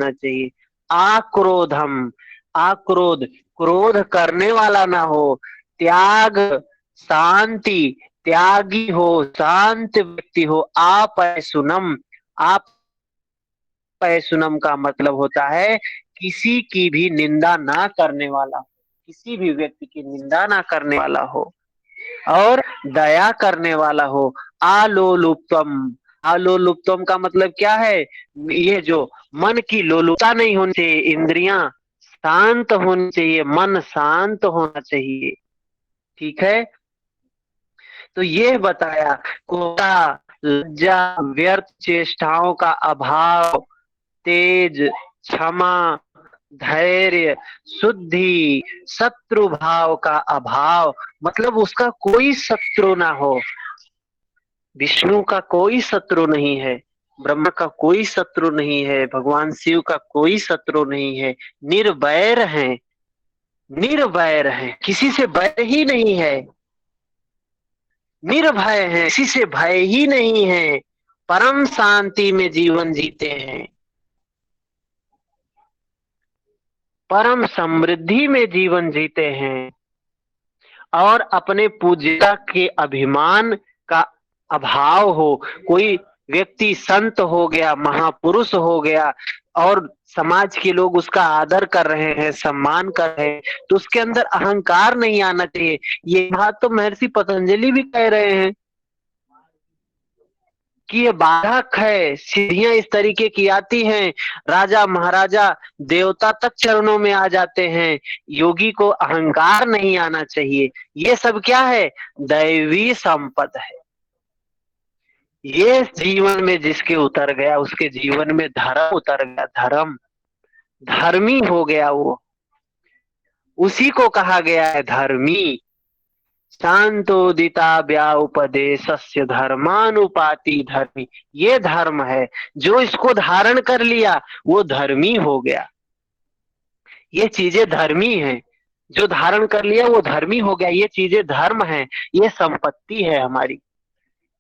चाहिए। आक्रोधम, आक्रोध, क्रोध करने वाला ना हो। त्याग, शांति, त्यागी हो, शांत व्यक्ति हो। आपैसुनम, आपैसुनम का मतलब होता है किसी की भी निंदा ना करने वाला, किसी भी व्यक्ति की निंदा ना करने वाला हो और दया करने वाला हो। आलोलुप्तम, आलोलुप्तम का मतलब क्या है? ये जो मन की लोलुपता नहीं होनी चाहिए, इंद्रियां शांत होनी चाहिए, मन शांत होना चाहिए। ठीक है, तो ये बताया क्रोधा, लज्जा, व्यर्थ चेष्टाओं का अभाव, तेज, क्षमा, धैर्य, शुद्धि, शत्रु भाव का अभाव, मतलब उसका कोई शत्रु ना हो। विष्णु का कोई शत्रु नहीं है, ब्रह्मा का कोई शत्रु नहीं है, भगवान शिव का कोई शत्रु नहीं है। निर्वैर है, निर्वैर है, किसी से बैर ही नहीं है। निर्भय है, किसी से भय ही नहीं है। परम शांति में जीवन जीते हैं, परम समृद्धि में जीवन जीते हैं और अपने पूज्यता के अभिमान का अभाव हो। कोई व्यक्ति संत हो गया, महापुरुष हो गया और समाज के लोग उसका आदर कर रहे हैं, सम्मान कर रहे हैं, तो उसके अंदर अहंकार नहीं आना चाहिए। ये बात तो महर्षि पतंजलि भी कह रहे हैं कि ये बाधक है। सीढ़ियां इस तरीके की आती हैं, राजा महाराजा देवता तक चरणों में आ जाते हैं। योगी को अहंकार नहीं आना चाहिए। ये सब क्या है? दैवी संपद है। ये जीवन में जिसके उतर गया उसके जीवन में धर्म उतर गया, धर्म, धर्मी हो गया वो, उसी को कहा गया है धर्मी। शांतोदिता व्याउपदेशस्य धर्मानुपाति धर्मी, ये धर्म है। जो इसको धारण कर लिया वो धर्मी हो गया। ये चीजें धर्मी हैं, जो धारण कर लिया वो धर्मी हो गया। ये चीजें धर्म है, ये संपत्ति है हमारी।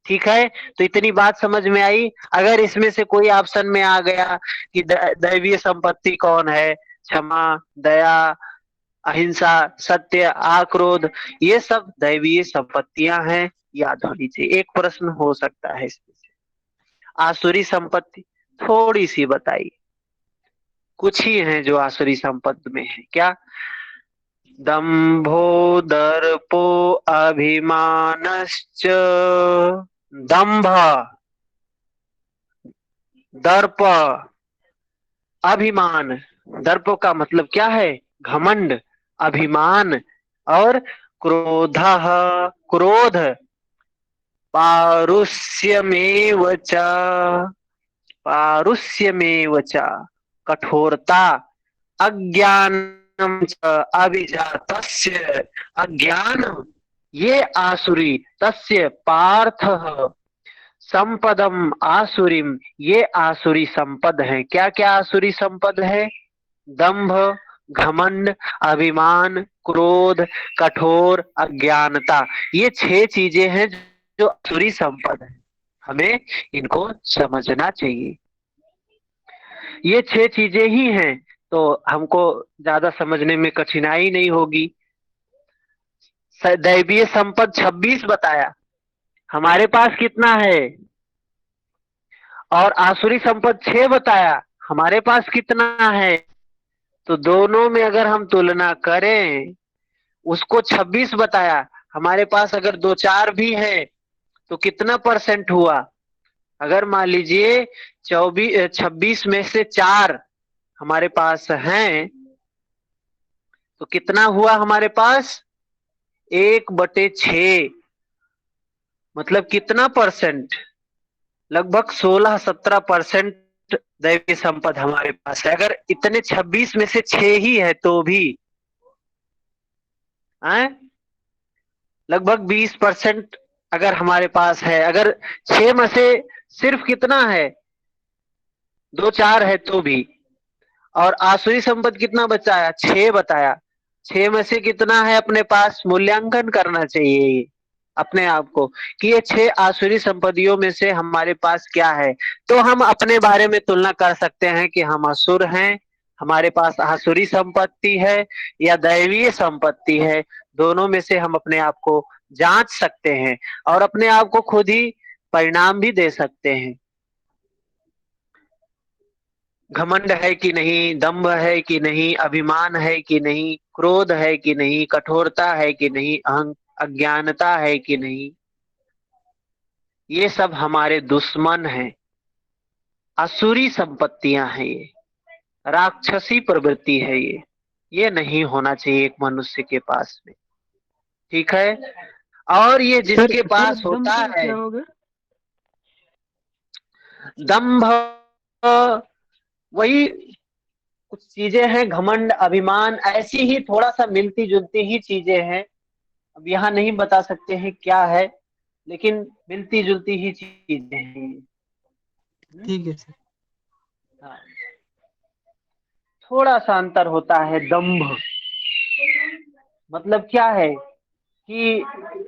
ठीक है, तो इतनी बात समझ में आई। अगर इसमें से कोई ऑप्शन में आ गया कि दैवीय संपत्ति कौन है, क्षमा, दया, अहिंसा, सत्य, आक्रोध, ये सब दैवीय संपत्तियां हैं, याद होनी चाहिए। एक प्रश्न हो सकता है इसमें से। आसुरी संपत्ति थोड़ी सी बताइए, कुछ ही हैं जो आसुरी संपत्ति में है। क्या? दंभो, दर्पो, अभिमानश्च। दंभ, दर्प, अभिमान। दर्प का मतलब क्या है? घमंड, अभिमान। और क्रोध, क्रोध, पारुष्यमेव च, पारुष्यमेव च, कठोरता। अज्ञानम च अभिजातस्य, अज्ञान, ये आसुरी। तस्य पार्थ संपदम आसुरीम, ये आसुरी संपद है। क्या क्या आसुरी संपद है? दंभ, घमंड, अभिमान, क्रोध, कठोर, अज्ञानता। ये 6 चीजें हैं जो आसुरी संपद है। हमें इनको समझना चाहिए। ये 6 चीजें ही हैं, तो हमको ज्यादा समझने में कठिनाई नहीं होगी। दैवीय संपद 26 बताया, हमारे पास कितना है? और आसुरी संपद 6 बताया, हमारे पास कितना है? तो दोनों में अगर हम तुलना करें, उसको 26 बताया, हमारे पास अगर 2-4 भी है तो कितना परसेंट हुआ? अगर मान लीजिए 26 में से 4 हमारे पास हैं तो कितना हुआ हमारे पास? 1/6, मतलब कितना परसेंट? लगभग 16-17% दैवीय संपद हमारे पास है। अगर इतने 26 में से 6 ही है तो भी है, लगभग 20% अगर हमारे पास है। अगर 6 में से सिर्फ कितना है? 2-4 है तो भी। और आसुरी संपद कितना बचा है? 6 बताया। 6 में से कितना है अपने पास? मूल्यांकन करना चाहिए। अपने आप को कि ये 6 आसुरी संपत्तियों में से हमारे पास क्या है, तो हम अपने बारे में तुलना कर सकते हैं कि हम असुर हैं, हमारे पास आसुरी संपत्ति है या दैवीय संपत्ति है। दोनों में से हम अपने आप को जांच सकते हैं और अपने आप को खुद ही परिणाम भी दे सकते हैं। घमंड है कि नहीं, दंभ है कि नहीं, अभिमान है कि नहीं, क्रोध है कि नहीं, कठोरता है कि नहीं, अज्ञानता है कि नहीं, ये सब हमारे दुश्मन हैं, असुरी संपत्तियां हैं, ये राक्षसी प्रवृत्ति है, ये नहीं होना चाहिए एक मनुष्य के पास में। ठीक है। और ये जिसके पास होता है, क्या होगा? दंभ वही कुछ चीजें हैं, घमंड अभिमान ऐसी ही थोड़ा सा मिलती जुलती ही चीजें हैं। अब यहाँ नहीं बता सकते हैं क्या है, लेकिन मिलती जुलती ही चीजें हैं। ठीक है सर। हाँ। थोड़ा सा अंतर होता है। दंभ मतलब क्या है कि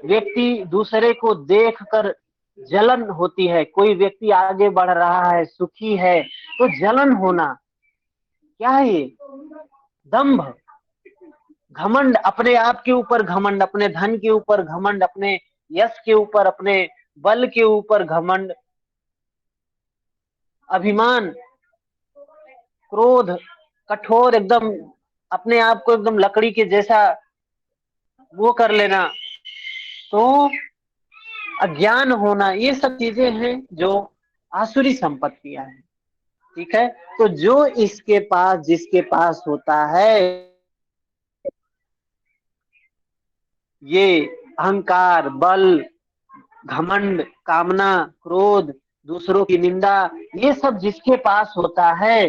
व्यक्ति दूसरे को देखकर जलन होती है, कोई व्यक्ति आगे बढ़ रहा है, सुखी है, तो जलन होना, क्या है ये? दंभ। घमंड, अपने आप के ऊपर घमंड, अपने धन के ऊपर घमंड, अपने यश के ऊपर, अपने बल के ऊपर घमंड। अभिमान, क्रोध, कठोर, एकदम अपने आप को एकदम लकड़ी के जैसा वो कर लेना, तो अज्ञान होना, ये सब चीजें हैं जो आसुरी संपत्तियां हैं। ठीक है। तो जो इसके पास, जिसके पास होता है ये अहंकार, बल, घमंड, कामना, क्रोध, दूसरों की निंदा, ये सब जिसके पास होता है,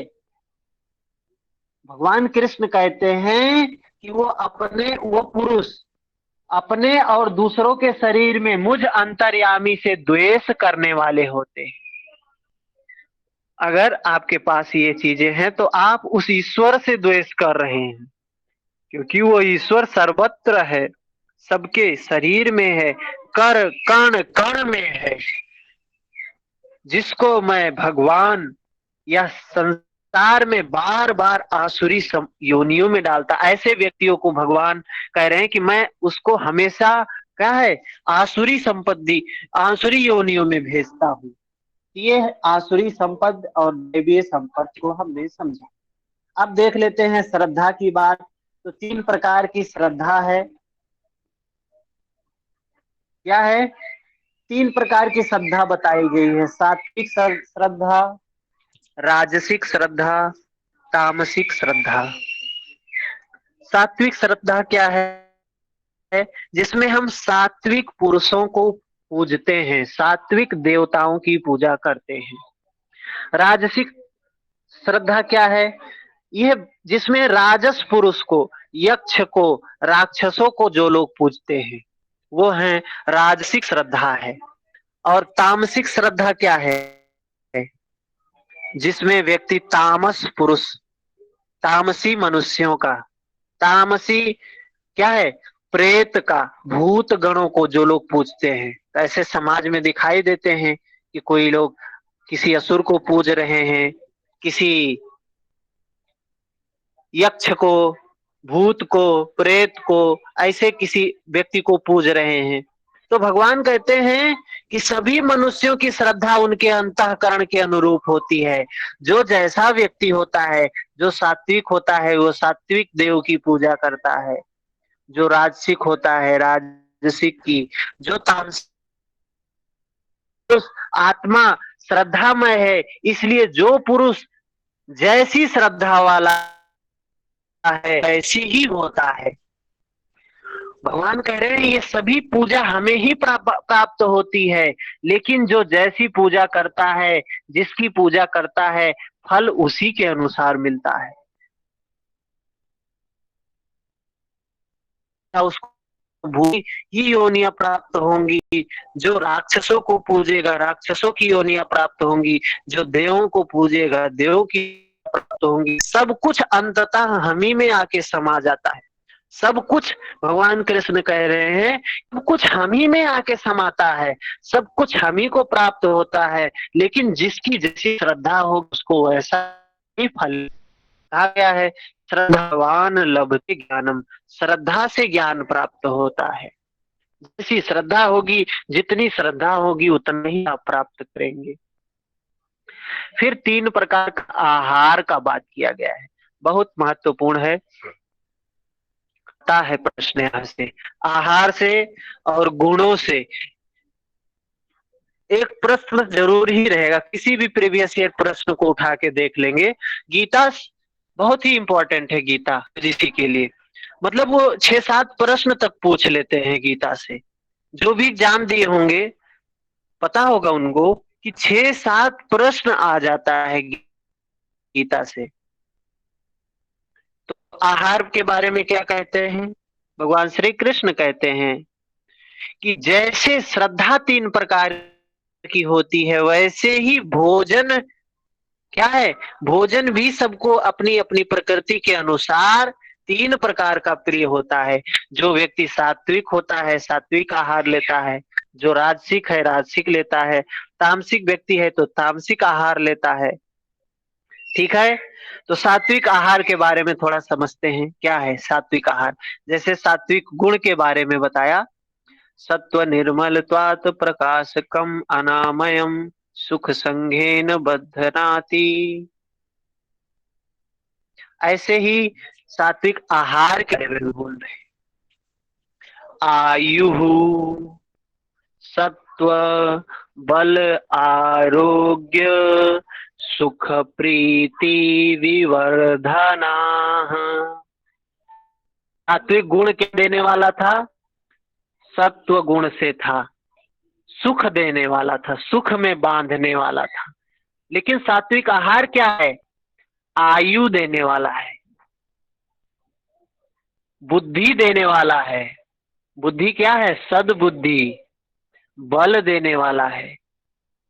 भगवान कृष्ण कहते हैं कि वो पुरुष अपने और दूसरों के शरीर में मुझ अंतर्यामी से द्वेष करने वाले होते हैं। अगर आपके पास ये चीजें हैं तो आप उस ईश्वर से द्वेष कर रहे हैं, क्योंकि वो ईश्वर सर्वत्र है, सबके शरीर में है, कर कण कण में है। जिसको मैं भगवान या संसार में बार बार आसुरी योनियों में डालता, ऐसे व्यक्तियों को भगवान कह रहे हैं कि मैं उसको हमेशा क्या है, आसुरी संपत्ति, आसुरी योनियों में भेजता हूँ। ये आसुरी संपद और दैवीय संपद को हमने समझा। अब देख लेते हैं श्रद्धा की बात। तो 3 प्रकार की श्रद्धा है। क्या है? 3 प्रकार की श्रद्धा बताई गई है। सात्विक श्रद्धा, राजसिक श्रद्धा, तामसिक श्रद्धा। सात्विक श्रद्धा क्या है? जिसमें हम सात्विक पुरुषों को पूजते हैं, सात्विक देवताओं की पूजा करते हैं। राजसिक श्रद्धा क्या है? यह जिसमें राजस पुरुष को, यक्ष को, राक्षसों को जो लोग पूजते हैं, वो है राजसिक श्रद्धा है। और तामसिक श्रद्धा क्या है? जिसमें व्यक्ति तामस पुरुष, तामसी मनुष्यों का, तामसी क्या है, प्रेत का, भूत गणों को जो लोग पूजते हैं। तो ऐसे समाज में दिखाई देते हैं कि कोई लोग किसी असुर को पूज रहे हैं, किसी यक्ष को, भूत को, प्रेत को, ऐसे किसी व्यक्ति को पूज रहे हैं। तो भगवान कहते हैं कि सभी मनुष्यों की श्रद्धा उनके अंतःकरण के अनुरूप होती है। जो जैसा व्यक्ति होता है, जो सात्विक होता है वो सात्विक देव की पूजा करता है, जो राजसिक होता है राजसिक की, जो तामसिक आत्मा श्रद्धामय है, इसलिए जो पुरुष जैसी श्रद्धा वाला है वैसी ही होता है। भगवान कह रहे हैं ये सभी पूजा हमें ही प्राप्त होती है, लेकिन जो जैसी पूजा करता है, जिसकी पूजा करता है, फल उसी के अनुसार मिलता है। उसको भूमि ही योनियां प्राप्त होंगी, जो राक्षसों को पूजेगा राक्षसों की योनियां प्राप्त होंगी, जो देवों को पूजेगा देवों की प्राप्त होंगी। सब कुछ अंततः हम ही में आके समा जाता है। सब कुछ भगवान कृष्ण कह रहे हैं, सब कुछ हम ही में आके समाता है, सब कुछ हम ही को प्राप्त होता है, लेकिन जिसकी जैसी श्रद्धा हो उसको वैसा ही फल। कहा गया है श्रद्धावान लभते ज्ञानम, श्रद्धा से ज्ञान प्राप्त होता है। जैसी श्रद्धा होगी, जितनी श्रद्धा होगी उतना ही आप प्राप्त करेंगे। फिर 3 प्रकार का आहार का बात किया गया है, बहुत महत्वपूर्ण है। है प्रश्न यहाँ से, आहार से और गुणों से एक प्रश्न जरूर ही रहेगा, किसी भी प्रीवियस ईयर प्रश्न को उठा के देख लेंगे। गीता बहुत ही इंपॉर्टेंट है, गीता ऋषि के लिए, मतलब वो 6-7 प्रश्न तक पूछ लेते हैं गीता से। जो भी एग्जाम दिए होंगे पता होगा उनको कि 6-7 प्रश्न आ जाता है गीता से। तो आहार के बारे में क्या कहते हैं, भगवान श्री कृष्ण कहते हैं कि जैसे श्रद्धा 3 प्रकार की होती है, वैसे ही भोजन क्या है, भोजन भी सबको अपनी अपनी प्रकृति के अनुसार 3 प्रकार का प्रिय होता है। जो व्यक्ति सात्विक होता है सात्विक आहार लेता है, जो राजसिक है राजसिक लेता है, तामसिक व्यक्ति है तो तामसिक आहार लेता है। ठीक है, तो सात्विक आहार के बारे में थोड़ा समझते हैं, क्या है सात्विक आहार। जैसे सात्विक गुण के बारे में बताया, सत्व निर्मलत्वात् प्रकाशकम अनामयम सुख संघेन बद्धनाति। ऐसे ही सात्विक आहार के बारे में बोल रहे हैं, आयु सत्व बल आरोग्य सुख प्रीति विवर्धना। सात्विक गुण क्या देने वाला था, सत्व गुण से था, सुख देने वाला था, सुख में बांधने वाला था। लेकिन सात्विक आहार क्या है, आयु देने वाला है, बुद्धि देने वाला है, बुद्धि क्या है, सद्बुद्धि, बल देने वाला है,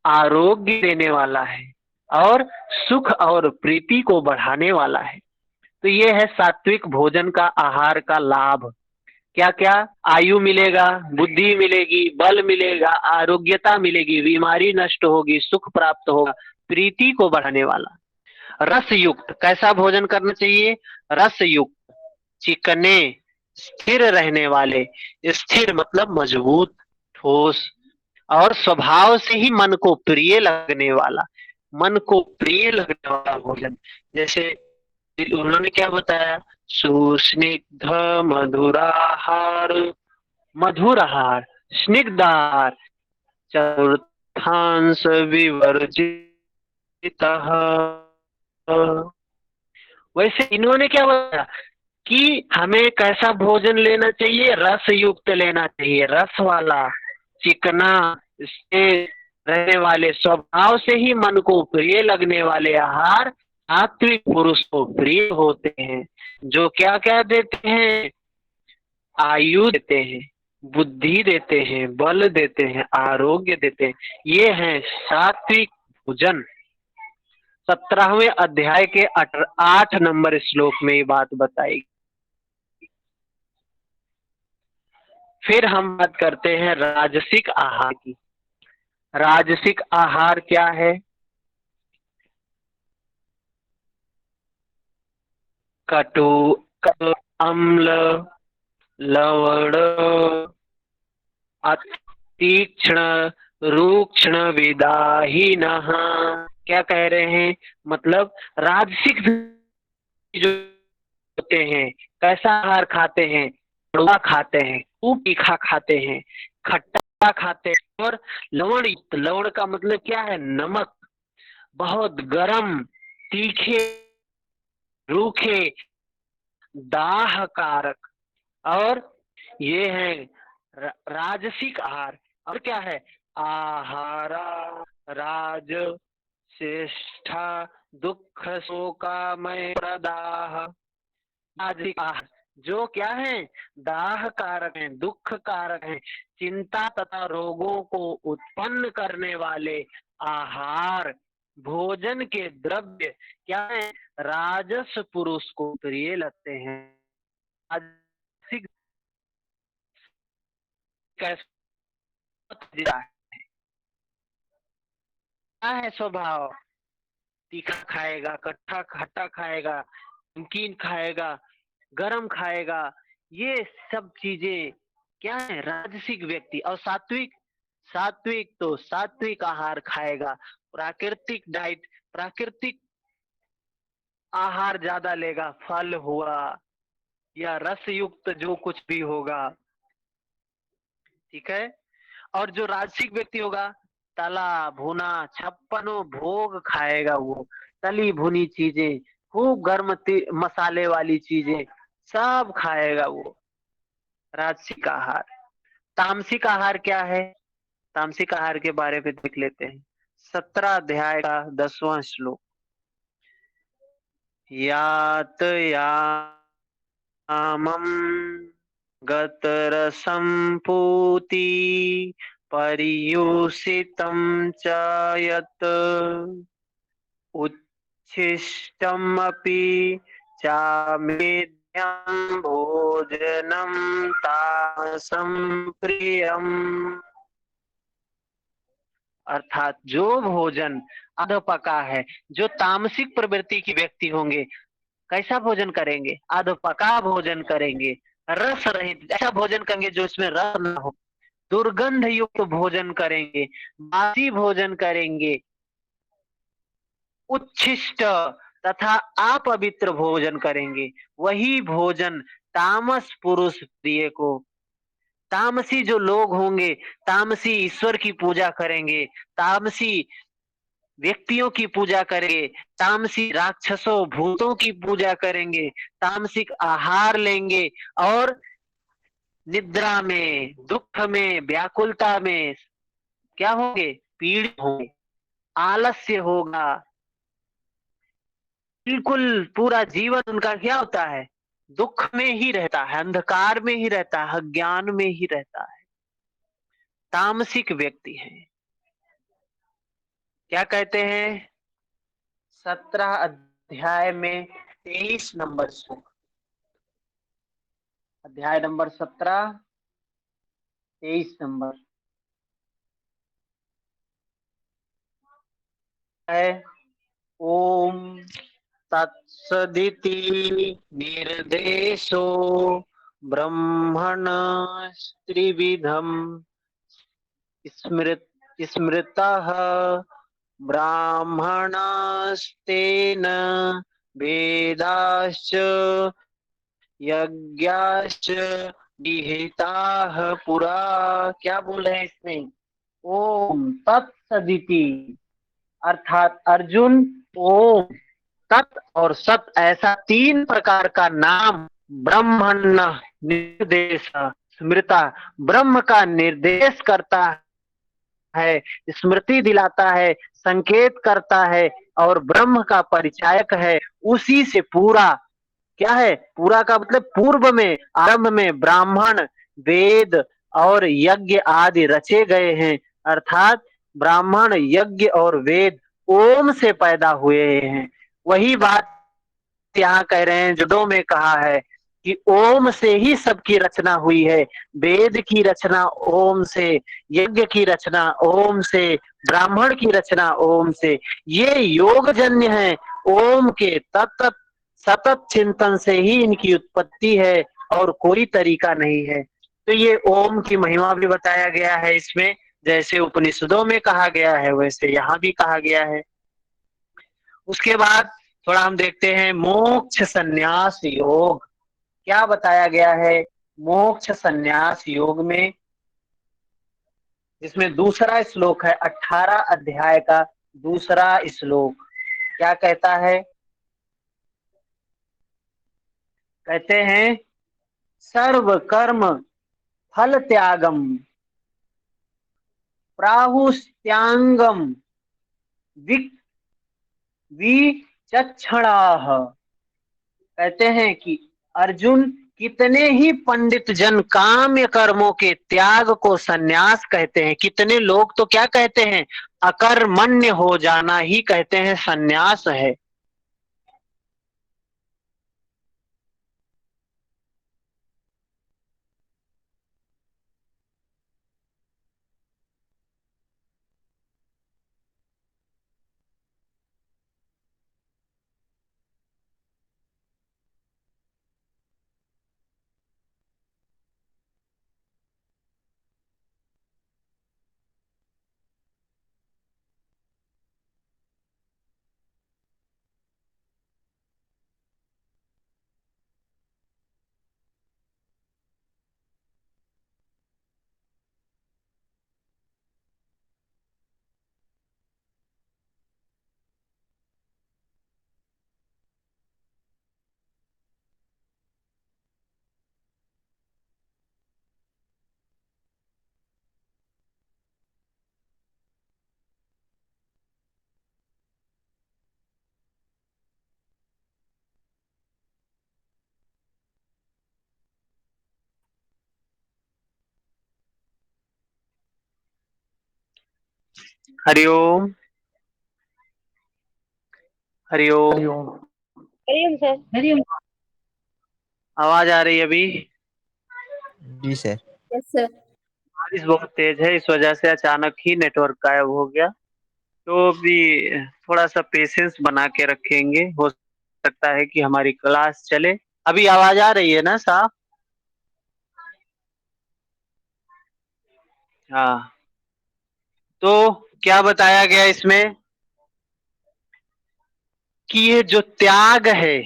आरोग्य देने वाला है, और सुख और प्रीति को बढ़ाने वाला है। तो ये है सात्विक भोजन का आहार का लाभ। क्या क्या, आयु मिलेगा, बुद्धि मिलेगी, बल मिलेगा, आरोग्यता मिलेगी, बीमारी नष्ट होगी, सुख प्राप्त होगा, प्रीति को बढ़ाने वाला। रस युक्त, कैसा भोजन करना चाहिए, रस युक्त, चिकने, स्थिर रहने वाले, स्थिर मतलब मजबूत, ठोस, और स्वभाव से ही मन को प्रिय लगने वाला, मन को प्रिय लगने वाला भोजन। जैसे उन्होंने क्या बताया, सुस्निग्ध मधुराहार, मधुर आहार, स्निग्ध आहार, चतुर्थांश विवर्जित। वैसे इन्होंने क्या बताया कि हमें कैसा भोजन लेना चाहिए, रस युक्त लेना चाहिए, रस वाला, चिकना, से रहने वाले, स्वभाव से ही मन को प्रिय लगने वाले आहार सात्विक पुरुष को प्रिय होते हैं। जो क्या क्या देते हैं, आयु देते हैं, बुद्धि देते हैं, बल देते हैं, आरोग्य देते हैं, ये है सात्विक भोजन। 17वें अध्याय के 8 नंबर श्लोक में ये बात बताई। फिर हम बात करते हैं राजसिक आहार की। राजसिक आहार क्या है, कटु, अम्ल, लवण, तीक्ष्ण, रूक्ष्ण विदाहीन। क्या कह रहे हैं, मतलब राजसिक जो होते हैं, कैसा आहार खाते हैं, कड़वा खाते हैं, खूब तीखा खाते हैं, खट्टा खाते हैं, और लवण युक्त, लवण का मतलब क्या है, नमक, बहुत गरम, तीखे, रूखे, दाह कारक, और ये है राजसिक आहार। और क्या है, आहारा राज श्रेष्ठा दुख शोकामय प्रदाह। राजसिक आहार जो क्या है, दाह कारक है, दुख कारक है, चिंता तथा रोगों को उत्पन्न करने वाले आहार, भोजन के द्रव्य क्या है, राजस पुरुष को प्रिय लगते हैं। कैसा क्या है स्वभाव? तीखा खाएगा, कट्ठा खट्टा खाएगा, नमकीन खाएगा, गरम खाएगा। ये सब चीजें क्या है? राजसिक व्यक्ति। और सात्विक, सात्विक तो सात्विक आहार खाएगा, प्राकृतिक डाइट, प्राकृतिक आहार ज्यादा लेगा, फल हुआ या रस युक्त जो कुछ भी होगा, ठीक है। और जो राजसिक व्यक्ति होगा, तला भुना छप्पनों भोग खाएगा, वो तली भुनी चीजें, खूब गर्म मसाले वाली चीजें सब खाएगा वो, राजसिक आहार। तामसिक आहार क्या है? तामसिक आहार के बारे में देख लेते हैं। 17 अध्याय का 10वां श्लोक। यात यामम गतरसं पूति पर्युषितं च यत् उच्छिष्टमपि चामेध्यं भोजनं तामसं प्रियम्। अर्थात जो भोजन अधपका है, जो तामसिक प्रवृत्ति की व्यक्ति होंगे, कैसा भोजन करेंगे? अधपका भोजन करेंगे, रस रहित ऐसा भोजन करेंगे जो इसमें रस न हो, दुर्गंध युक्त भोजन करेंगे, बासी भोजन करेंगे, उच्छिष्ट तथा अपवित्र भोजन करेंगे। वही भोजन तामस पुरुष प्रिय को, तामसी जो लोग होंगे, तामसी ईश्वर की पूजा करेंगे, तामसी व्यक्तियों की पूजा करेंगे, तामसी राक्षसों भूतों की पूजा करेंगे, तामसिक आहार लेंगे और निद्रा में, दुख में, व्याकुलता में क्या होंगे? पीड़ित होंगे, आलस्य होगा, बिल्कुल पूरा जीवन उनका क्या होता है? दुख में ही रहता है, अंधकार में ही रहता है, अज्ञान में ही रहता है। तामसिक व्यक्ति है। क्या कहते हैं? 17 अध्याय में 23 नंबर श्लोक, अध्याय नंबर 17, 23 नंबर है। ओम तत्सदिति निर्देशो ब्रह्मण त्रिविधम स्मृत स्मृतः ब्राह्मणस्तेन वेदाश्च यज्ञाश्च विहिताः पुरा। क्या बोल रहे हैं इसमें? ओम तत्सदिति, अर्थात अर्जुन, ओम तत् और सत ऐसा 3 प्रकार का नाम ब्रह्मण निर्देश स्मृता, ब्रह्म का निर्देश करता है, स्मृति दिलाता है, संकेत करता है और ब्रह्म का परिचायक है। उसी से पूरा क्या है? पूरा का मतलब पूर्व में, आरंभ में ब्राह्मण, वेद और यज्ञ आदि रचे गए हैं। अर्थात ब्राह्मण, यज्ञ और वेद ओम से पैदा हुए हैं। वही बात यहाँ कह रहे हैं, जुडो में कहा है कि ओम से ही सबकी रचना हुई है। वेद की रचना ओम से, यज्ञ की रचना ओम से, ब्राह्मण की रचना ओम से। ये योगजन्य है, ओम के तत्त सतत चिंतन से ही इनकी उत्पत्ति है और कोई तरीका नहीं है। तो ये ओम की महिमा भी बताया गया है इसमें, जैसे उपनिषदों में कहा गया है वैसे यहाँ भी कहा गया है। उसके बाद थोड़ा हम देखते हैं मोक्ष संन्यास योग। क्या बताया गया है मोक्ष संन्यास योग में? जिसमें दूसरा श्लोक है, 18 अध्याय का दूसरा श्लोक। क्या कहता है? कहते हैं सर्व कर्म फल त्यागम प्राहुस्त्यांगम विचक्षणाः। कहते हैं कि अर्जुन, कितने ही पंडित जन काम्य कर्मों के त्याग को संन्यास कहते हैं। कितने लोग तो क्या कहते हैं? अकर्मण्य हो जाना ही कहते हैं संन्यास है। हरिओम। हरिओम। हरिओम। हरिओम सर। हरिओम। आवाज आ रही है अभी? जी सर। Yes sir. बारिश बहुत तेज है, इस वजह से अचानक ही नेटवर्क गायब हो गया। तो अभी थोड़ा सा पेशेंस बना के रखेंगे, हो सकता है कि हमारी क्लास चले। अभी आवाज आ रही है ना साहब? हाँ। तो क्या बताया गया इसमें कि ये जो त्याग है,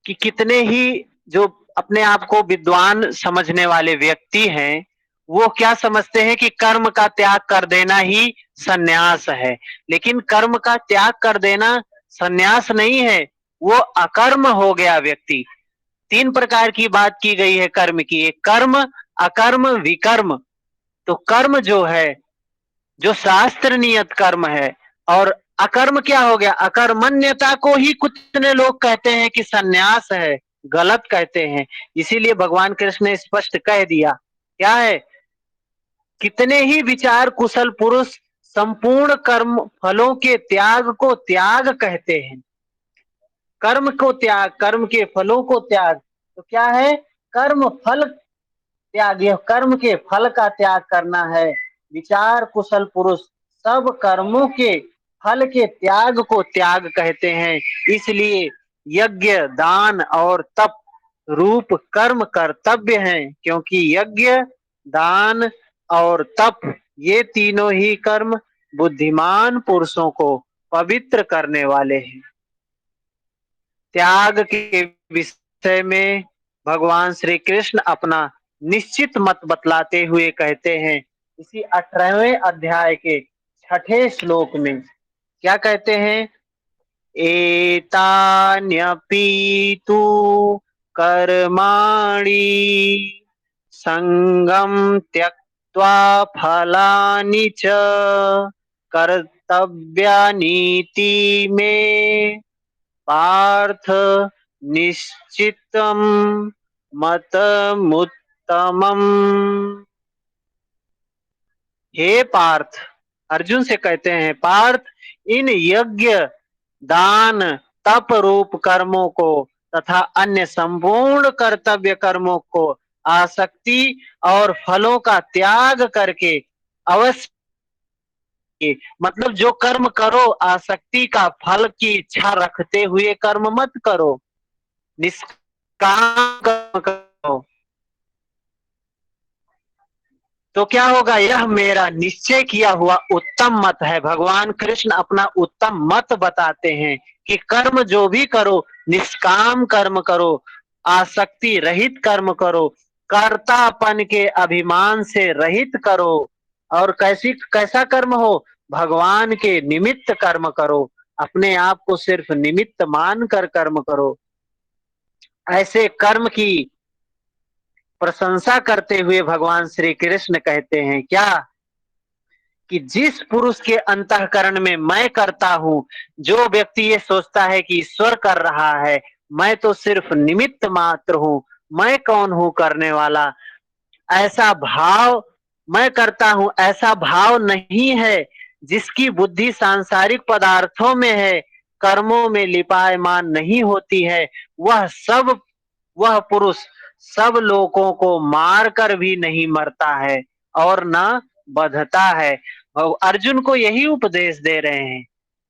कि कितने ही जो अपने आप को विद्वान समझने वाले व्यक्ति हैं, वो क्या समझते हैं कि कर्म का त्याग कर देना ही सन्यास है। लेकिन कर्म का त्याग कर देना सन्यास नहीं है, वो अकर्म हो गया व्यक्ति। 3 प्रकार की बात की गई है कर्म की, एक कर्म, अकर्म, विकर्म। तो कर्म जो है, जो शास्त्र नियत कर्म है, और अकर्म क्या हो गया? अकर्मण्यता को ही कितने लोग कहते हैं कि सन्यास है, गलत कहते हैं। इसीलिए भगवान कृष्ण ने स्पष्ट कह दिया, क्या है? कितने ही विचार कुशल पुरुष संपूर्ण कर्म फलों के त्याग को त्याग कहते हैं। कर्म को त्याग, कर्म के फलों को त्याग, तो क्या है? कर्म फल त्याग, यह कर्म के फल का त्याग करना है। विचार कुशल पुरुष सब कर्मों के फल के त्याग को त्याग कहते हैं। इसलिए यज्ञ, दान और तप रूप कर्म कर्तव्य हैं, क्योंकि यज्ञ, दान और तप ये तीनों ही कर्म बुद्धिमान पुरुषों को पवित्र करने वाले हैं। त्याग के विषय में भगवान श्री कृष्ण अपना निश्चित मत बतलाते हुए कहते हैं, इसी 18वें अध्याय के 6ठे श्लोक में क्या कहते हैं? एतान्यपि तु कर्माणि संगम त्यक्त्वा फलानि च कर्तव्यानीति में पार्थ निश्चितम मतमुत्तमम। हे पार्थ, अर्जुन से कहते हैं, पार्थ, इन यज्ञ, दान, तप रूप कर्मों को तथा अन्य संपूर्ण कर्तव्य कर्मों को आसक्ति और फलों का त्याग करके अवश्य, मतलब जो कर्म करो आसक्ति का फल की इच्छा रखते हुए कर्म मत करो, निष्काम कर्म करो। तो क्या होगा? यह मेरा निश्चय किया हुआ उत्तम मत है। भगवान कृष्ण अपना उत्तम मत बताते हैं कि कर्म जो भी करो, निष्काम कर्म करो, आसक्ति रहित कर्म करो, कर्तापन के अभिमान से रहित करो, और कैसा कर्म हो? भगवान के निमित्त कर्म करो, अपने आप को सिर्फ निमित्त मानकर कर्म करो। ऐसे कर्म की प्रशंसा करते हुए भगवान श्री कृष्ण कहते हैं क्या? कि जिस पुरुष के अंतःकरण में मैं करता हूं, जो व्यक्ति ये सोचता है कि ईश्वर कर रहा है, मैं तो सिर्फ निमित्त मात्र हूं, मैं कौन हूं करने वाला, ऐसा भाव, मैं करता हूं ऐसा भाव नहीं है, जिसकी बुद्धि सांसारिक पदार्थों में है, कर्मों में लिपायमान नहीं होती है, वह पुरुष सब लोगों को मार कर भी नहीं मरता है और न बधता है। और अर्जुन को यही उपदेश दे रहे हैं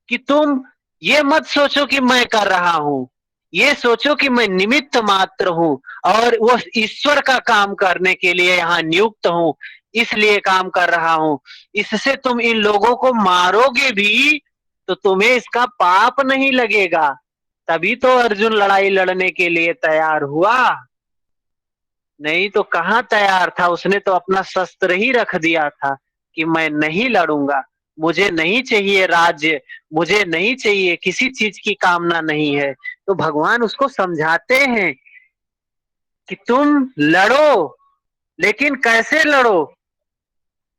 कि तुम ये मत सोचो कि मैं कर रहा हूं, ये सोचो कि मैं निमित्त मात्र हूं, और वो ईश्वर का काम करने के लिए यहाँ नियुक्त हूं, इसलिए काम कर रहा हूं। इससे तुम इन लोगों को मारोगे भी तो तुम्हें इसका पाप नहीं लगेगा। तभी तो अर्जुन लड़ाई लड़ने के लिए तैयार हुआ, नहीं तो कहाँ तैयार था। उसने तो अपना शस्त्र ही रख दिया था कि मैं नहीं लड़ूंगा, मुझे नहीं चाहिए राज्य, मुझे नहीं चाहिए, किसी चीज की कामना नहीं है। तो भगवान उसको समझाते हैं कि तुम लड़ो, लेकिन कैसे लड़ो?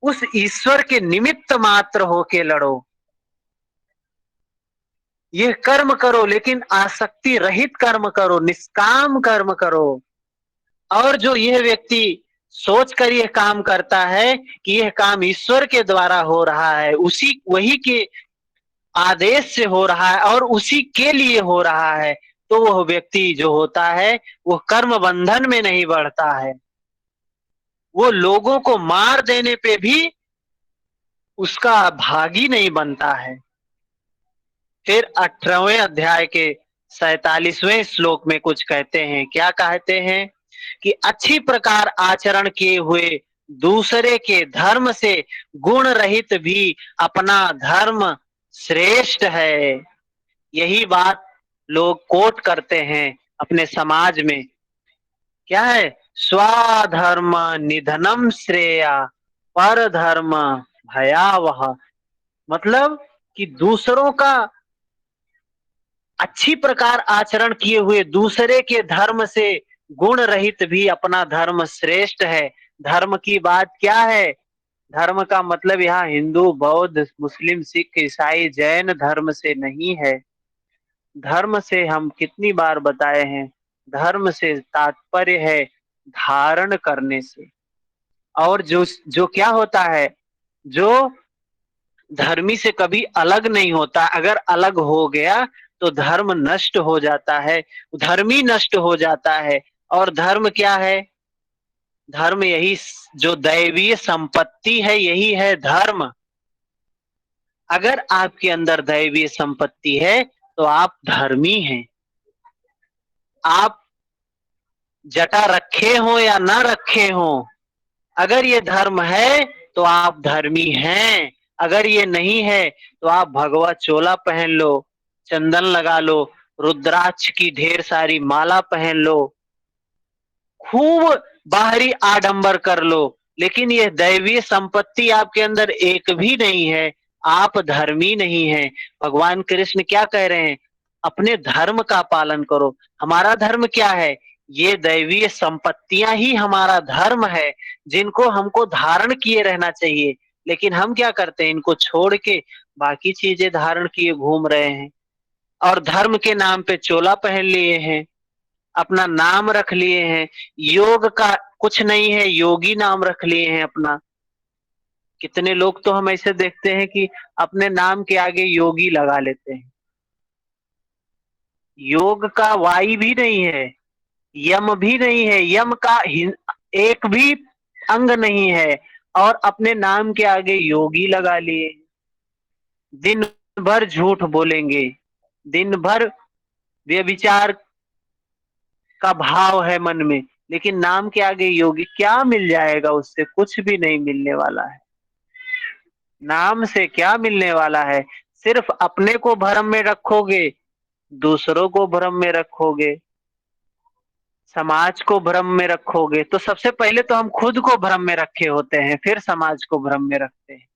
उस ईश्वर के निमित्त मात्र होके लड़ो। ये कर्म करो, लेकिन आसक्ति रहित कर्म करो, निष्काम कर्म करो। और जो यह व्यक्ति सोच कर यह काम करता है कि यह काम ईश्वर के द्वारा हो रहा है, उसी वही के आदेश से हो रहा है और उसी के लिए हो रहा है, तो वह व्यक्ति जो होता है वो कर्म बंधन में नहीं बढ़ता है, वो लोगों को मार देने पे भी उसका भागी नहीं बनता है। फिर 18वें अध्याय के 47वें श्लोक में कुछ कहते हैं, क्या कहते हैं कि अच्छी प्रकार आचरण किए हुए दूसरे के धर्म से गुण रहित भी अपना धर्म श्रेष्ठ है। यही बात लोग कोट करते हैं अपने समाज में, क्या है, स्वधर्म निधनम श्रेया पर धर्म भयावह। मतलब कि दूसरों का अच्छी प्रकार आचरण किए हुए दूसरे के धर्म से गुण रहित भी अपना धर्म श्रेष्ठ है। धर्म की बात क्या है? धर्म का मतलब यहाँ हिंदू, बौद्ध, मुस्लिम, सिख, ईसाई, जैन धर्म से नहीं है। धर्म से हम कितनी बार बताए हैं, धर्म से तात्पर्य है धारण करने से। और जो जो क्या होता है, जो धर्मी से कभी अलग नहीं होता, अगर अलग हो गया तो धर्म नष्ट हो जाता है, धर्मी नष्ट हो जाता है। और धर्म क्या है? धर्म यही जो दैवीय संपत्ति है, यही है धर्म। अगर आपके अंदर दैवीय संपत्ति है तो आप धर्मी हैं। आप जटा रखे हो या ना रखे हो, अगर ये धर्म है तो आप धर्मी हैं। अगर ये नहीं है तो आप भगवा चोला पहन लो, चंदन लगा लो, रुद्राक्ष की ढेर सारी माला पहन लो, खूब बाहरी आडंबर कर लो, लेकिन यह दैवीय संपत्ति आपके अंदर एक भी नहीं है, आप धर्मी नहीं हैं। भगवान कृष्ण क्या कह रहे हैं? अपने धर्म का पालन करो। हमारा धर्म क्या है? ये दैवीय संपत्तियां ही हमारा धर्म है, जिनको हमको धारण किए रहना चाहिए। लेकिन हम क्या करते हैं? इनको छोड़ के बाकी चीजें धारण किए घूम रहे हैं और धर्म के नाम पे चोला पहन लिए हैं, अपना नाम रख लिए हैं। योग का कुछ नहीं है, योगी नाम रख लिए हैं अपना। कितने लोग तो हम ऐसे देखते हैं कि अपने नाम के आगे योगी लगा लेते हैं। योग का वाई भी नहीं है, यम भी नहीं है, यम का एक भी अंग नहीं है, और अपने नाम के आगे योगी लगा लिए। दिन भर झूठ बोलेंगे, दिन भर व्यभिचार का भाव है मन में, लेकिन नाम के आगे योगी, क्या मिल जाएगा उससे? कुछ भी नहीं मिलने वाला है। नाम से क्या मिलने वाला है? सिर्फ अपने को भ्रम में रखोगे, दूसरों को भ्रम में रखोगे, समाज को भ्रम में रखोगे। तो सबसे पहले तो हम खुद को भ्रम में रखे होते हैं, फिर समाज को भ्रम में रखते हैं।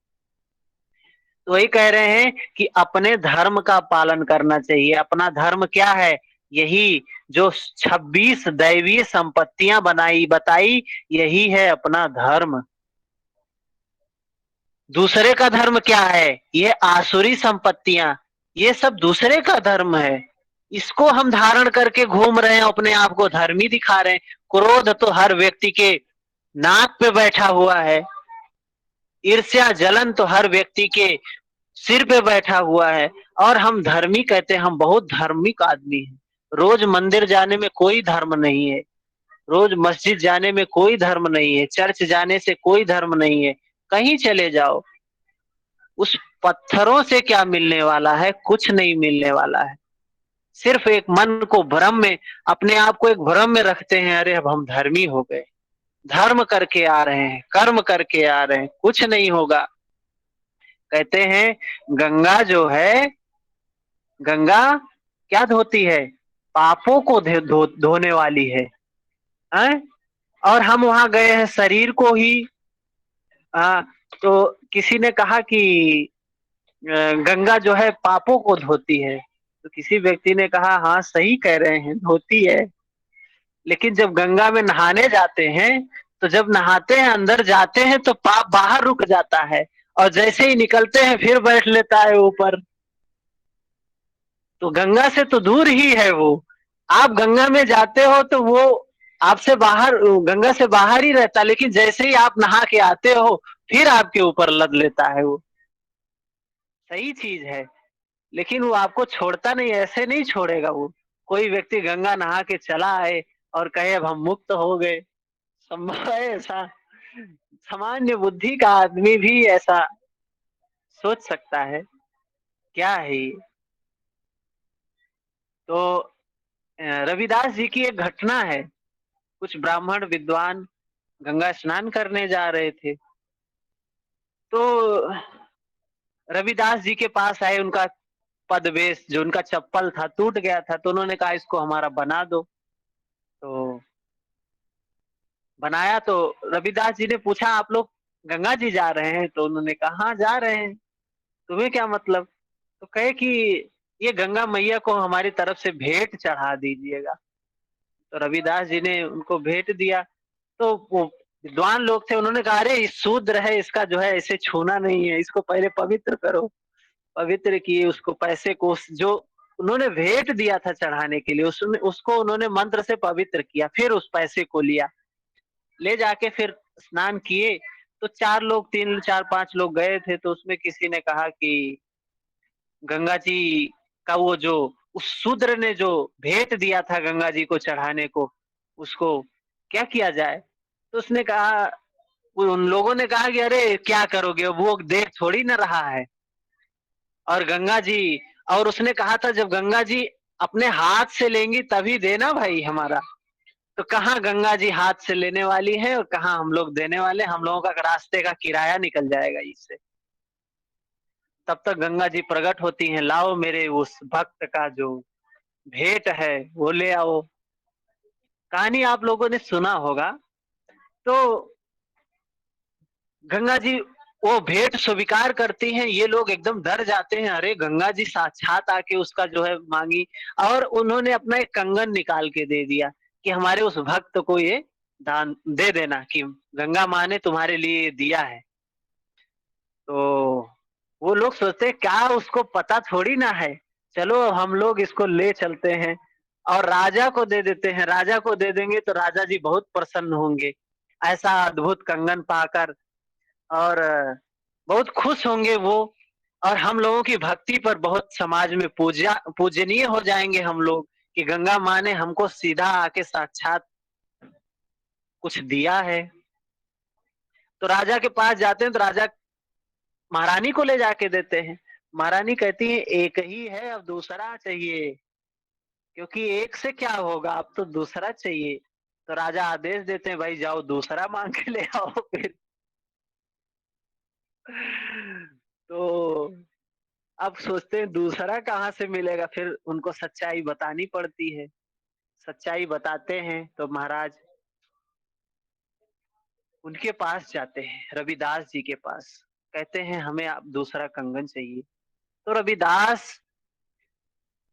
तो वही कह रहे हैं कि अपने धर्म का पालन करना चाहिए। अपना धर्म क्या है? यही जो 26 दैवीय संपत्तियां बताई, यही है अपना धर्म। दूसरे का धर्म क्या है? ये आसुरी संपत्तियां, ये सब दूसरे का धर्म है। इसको हम धारण करके घूम रहे हैं, अपने आप को धर्मी दिखा रहे हैं। क्रोध तो हर व्यक्ति के नाक पे बैठा हुआ है, ईर्ष्या जलन तो हर व्यक्ति के सिर पे बैठा हुआ है, और हम धर्मी कहते हैं। हम बहुत धार्मिक आदमी हैं। रोज मंदिर जाने में कोई धर्म नहीं है, रोज मस्जिद जाने में कोई धर्म नहीं है, चर्च जाने से कोई धर्म नहीं है। कहीं चले जाओ, उस पत्थरों से क्या मिलने वाला है? कुछ नहीं मिलने वाला है। सिर्फ एक मन को भ्रम में, अपने आप को एक भ्रम में रखते हैं, अरे अब हम धर्मी हो गए, धर्म करके आ रहे हैं, कर्म करके आ रहे हैं, कुछ नहीं होगा। कहते हैं गंगा जो है, गंगा क्या धोती है? पापों को धोने वाली है? और हम वहां गए हैं शरीर को ही। तो किसी ने कहा कि गंगा जो है पापों को धोती है, तो किसी व्यक्ति ने कहा हाँ सही कह रहे हैं, धोती है। लेकिन जब गंगा में नहाने जाते हैं, तो जब नहाते हैं, अंदर जाते हैं, तो पाप बाहर रुक जाता है, और जैसे ही निकलते हैं फिर बैठ लेता है ऊपर। तो गंगा से तो दूर ही है वो। आप गंगा में जाते हो तो वो आपसे बाहर, गंगा से बाहर ही रहता, लेकिन जैसे ही आप नहा के आते हो फिर आपके ऊपर लद लेता है वो। सही चीज है, लेकिन वो आपको छोड़ता नहीं, ऐसे नहीं छोड़ेगा वो। कोई व्यक्ति गंगा नहा के चला आए और कहे अब हम मुक्त हो गए, संभव है ऐसा? सामान्य बुद्धि का आदमी भी ऐसा सोच सकता है? क्या है ये? तो रविदास जी की एक घटना है। कुछ ब्राह्मण विद्वान गंगा स्नान करने जा रहे थे, तो रविदास जी के पास आए। उनका पदवेश, जो उनका चप्पल था, टूट गया था, तो उन्होंने कहा इसको हमारा बना दो। तो बनाया। तो रविदास जी ने पूछा आप लोग गंगा जी जा रहे हैं? तो उन्होंने कहा हाँ जा रहे हैं, तुम्हें क्या मतलब? तो कहे कि ये गंगा मैया को हमारी तरफ से भेंट चढ़ा दीजिएगा। तो रविदास जी ने उनको भेंट दिया। तो वो विद्वान लोग थे, उन्होंने कहा अरे इस शूद्र है, इसका जो है ऐसे छूना नहीं है, इसको पहले पवित्र करो। पवित्र किए उसको, पैसे को जो उन्होंने भेंट दिया था चढ़ाने के लिए, उसमें उसको उन्होंने मंत्र से पवित्र किया। फिर उस पैसे को लिया, ले जाके फिर स्नान किए। तो चार लोग, तीन चार पांच लोग गए थे, तो उसमें किसी ने कहा कि गंगा जी का वो जो उस शूद्र ने जो भेंट दिया था गंगा जी को चढ़ाने को, उसको क्या किया जाए? तो उसने कहा, उन लोगों ने कहा कि अरे क्या करोगे, वो देख थोड़ी ना रहा है। और गंगा जी, और उसने कहा था जब गंगा जी अपने हाथ से लेंगी तभी देना भाई हमारा। तो कहाँ गंगा जी हाथ से लेने वाली है और कहाँ हम लोग देने वाले? हम लोगों का रास्ते का किराया निकल जाएगा इससे। तब तक गंगा जी प्रकट होती हैं, लाओ मेरे उस भक्त का जो भेंट है वो ले आओ। कहानी आप लोगों ने सुना होगा। तो गंगा जी वो भेंट स्वीकार करती हैं, ये लोग एकदम डर जाते हैं, अरे गंगा जी साक्षात आके उसका जो है मांगी। और उन्होंने अपना एक कंगन निकाल के दे दिया कि हमारे उस भक्त को ये दान दे देना, कि गंगा माँ ने तुम्हारे लिए ये दिया है। तो वो लोग सोचते हैं क्या उसको पता थोड़ी ना है, चलो हम लोग इसको ले चलते हैं और राजा को दे देते हैं। राजा को दे देंगे तो राजा जी बहुत प्रसन्न होंगे ऐसा अद्भुत कंगन पाकर, और बहुत खुश होंगे वो। और हम लोगों की भक्ति पर बहुत समाज में पूजनीय हो जाएंगे हम लोग, कि गंगा माँ ने हमको सीधा आके साक्षात कुछ दिया है। तो राजा के पास जाते हैं, तो राजा महारानी को ले जाके देते हैं। महारानी कहती है एक ही है, अब दूसरा चाहिए, क्योंकि एक से क्या होगा, अब तो दूसरा चाहिए। तो राजा आदेश देते हैं भाई जाओ दूसरा मांग के ले आओ फिर। तो अब सोचते हैं दूसरा कहाँ से मिलेगा, फिर उनको सच्चाई बतानी पड़ती है। सच्चाई बताते हैं तो महाराज उनके पास जाते हैं, रविदास जी के पास। कहते हैं हमें आप दूसरा कंगन चाहिए। तो रविदास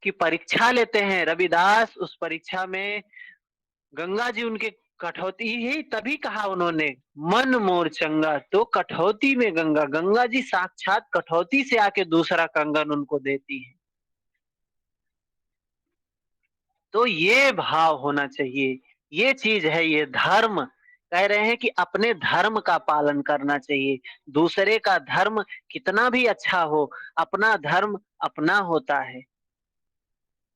की परीक्षा लेते हैं। रविदास उस परीक्षा में, गंगा जी उनके कठौती ही तभी कहा उन्होंने, मन मोर चंगा तो कठौती में गंगा। गंगा जी साक्षात कठौती से आके दूसरा कंगन उनको देती है। तो ये भाव होना चाहिए, ये चीज है, ये धर्म। कह रहे हैं कि अपने धर्म का पालन करना चाहिए। दूसरे का धर्म कितना भी अच्छा हो, अपना धर्म अपना होता है।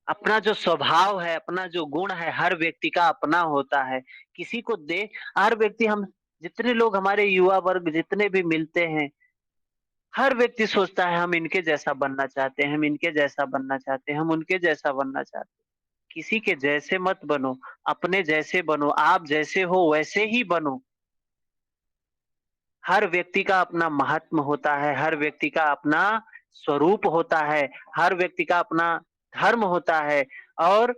अपना जो स्वभाव है, अपना जो गुण है, हर व्यक्ति का अपना होता है। किसी को दे, हर व्यक्ति, हम जितने लोग हमारे युवा वर्ग जितने भी मिलते हैं, हर व्यक्ति सोचता है हम इनके जैसा बनना चाहते हैं, हम इनके जैसा बनना चाहते हैं, हम उनके जैसा बनना चाहते हैं। किसी के जैसे मत बनो, अपने जैसे बनो। आप जैसे हो वैसे ही बनो। हर व्यक्ति का अपना महात्म होता है, हर व्यक्ति का अपना स्वरूप होता है, हर व्यक्ति का अपना धर्म होता है। और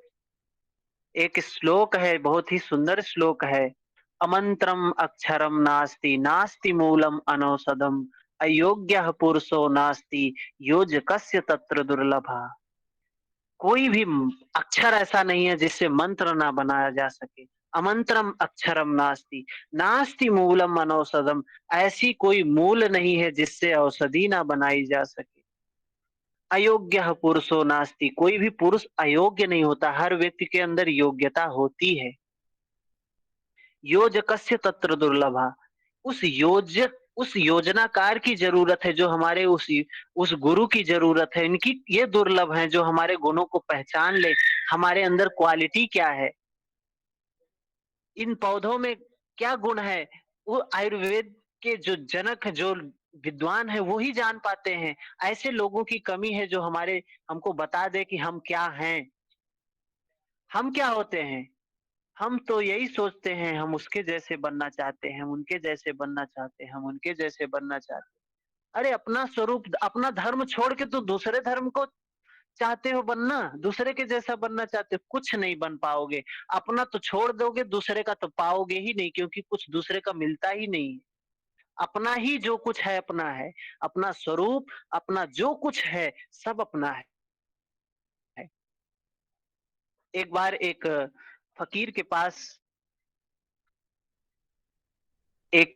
एक श्लोक है, बहुत ही सुंदर श्लोक है, अमंत्रम अक्षरम नास्ति नास्ति मूलम अनौषधम अयोग्य पुरुषो नास्ति योजकस्य तत्र दुर्लभा। कोई भी अक्षर ऐसा नहीं है जिससे मंत्र ना बनाया जा सके। अमंत्रम अक्षरम नास्ति नास्ति मूलम अनौषधम, ऐसी कोई मूल नहीं है जिससे औषधि ना बनाई जा सके। अयोग्य पुरुषो नास्ति, कोई भी पुरुष अयोग्य नहीं होता, हर व्यक्ति के अंदर योग्यता होती है। योजकस्य तत्र दुर्लभा। उस योजनाकार की जरूरत है, जो हमारे उस गुरु की जरूरत है। इनकी ये दुर्लभ है जो हमारे गुणों को पहचान ले, हमारे अंदर क्वालिटी क्या है, इन पौधों में क्या गुण है, वो आयुर्वेद के जो जनक है, जो विद्वान है, वो ही जान पाते हैं। ऐसे लोगों की कमी है जो हमको बता दे कि हम क्या हैं, हम क्या होते हैं। हम तो यही सोचते हैं, हम उसके जैसे बनना चाहते हैं, हम उनके जैसे बनना चाहते हैं, हम उनके जैसे बनना चाहते हैं। अरे अपना स्वरूप, अपना धर्म छोड़ के तो दूसरे धर्म को चाहते हो बनना, दूसरे के जैसा बनना चाहते हो, कुछ नहीं बन पाओगे। अपना तो छोड़ दोगे, दूसरे का तो पाओगे ही नहीं, क्योंकि कुछ दूसरे का मिलता ही नहीं है। अपना ही जो कुछ है अपना है, अपना स्वरूप, अपना जो कुछ है सब अपना है। एक बार एक फकीर के पास एक